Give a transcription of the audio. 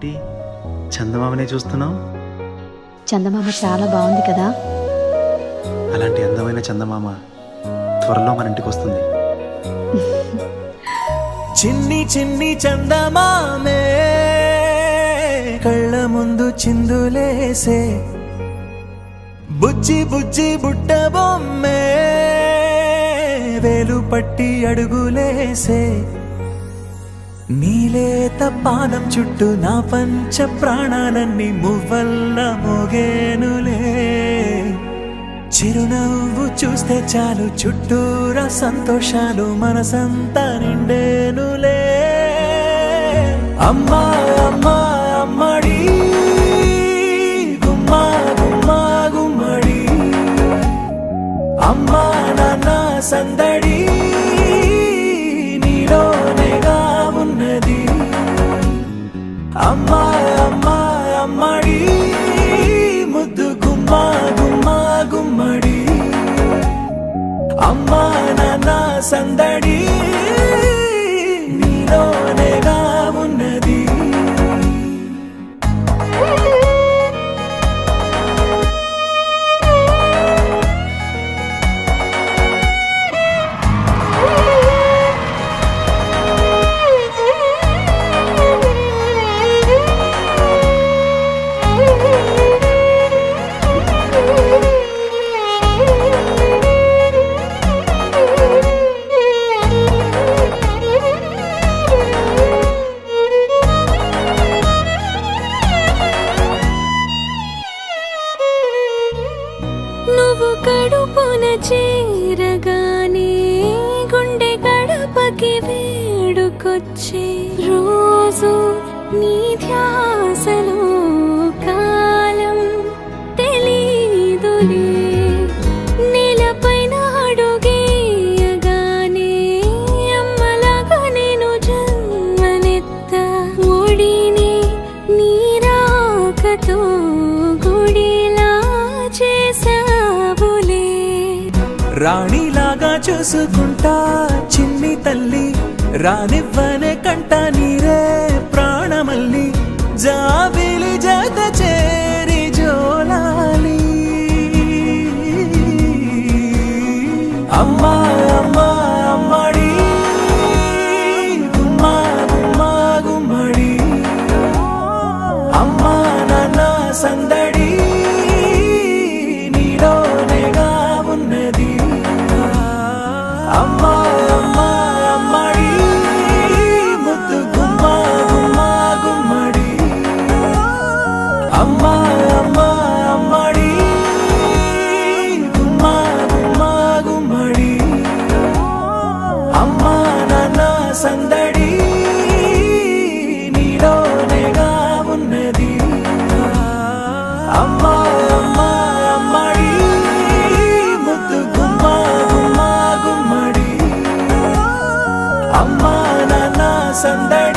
ఏంటి చందమామనే చూస్తున్నావు? చందమామ చాలా బాగుంది కదా. అలాంటి అందమైన చందమామ త్వరలో మన ఇంటికి వస్తుంది. చిన్ని చిన్ని చందమామే కళ్ళ ముందు చిందులేసే, బుజ్జి బుజ్జి బుట్ట బొమ్మే వేలు పట్టి అడుగులేసే, నీలేత పానం చుట్టూ నా పంచ ప్రాణాలన్నీ మువ్వల్ల మోగేనులే, చిరునవ్వు చూస్తే చాలు చుట్టూరా సంతోషాలు మనసంతా నిండేనులే. అమ్మా అమ్మా అమ్మడి గుమ్మా గుమ్మా గుమ్మడి, అమ్మా నాన్న సందడి నీలోనేగా ఉన్నది. అమ్మా అమ్మా అమ్మడి ముద్దు గుమ్మా గుమ్మా గుమ్మడి, అమ్మా నాన్న సందడి నీలోనేగా ఉన్నది. నువ్వు కడుపున చేరగానే గుండె గడపకి వేడుకొచ్చే, రోజు నీ ధ్యాసలో కాలం తెలీదులే, నేలపైన అడుగేయగానే అమ్మలాగా నేను జన్మనెత్త, ఒడిని నీ రాకతో గుడిలా చేసావులే. రాణిలాగా చూసుకుంటా చిన్ని తల్లి, రానివ్వనే కంట నీరే ప్రాణమల్లి, జాబిలి జత చేరి జోలాలి. అమ్మా అమ్మా అమ్మడి గుమ్మా గుమ్మా గుమ్మడి, అమ్మా నాన్న సందడి నీలోనేగా ఉన్నది. అమ్మా అమ్మా అమ్మడి ముద్దు గుమ్మా గుమ్మా గుమ్మడి, అమ్మా అమ్మా అమ్మడి గుమ్మా గుమ్మా గుమ్మడి, అమ్మా నాన్న సందడి నీలోనేగా ఉన్నది. అమ్మా అమ్మా అమ్మడి ముద్దు గుమ్మా గుమ్మా గుమ్మడి, అమ్మా నాన్న సందడి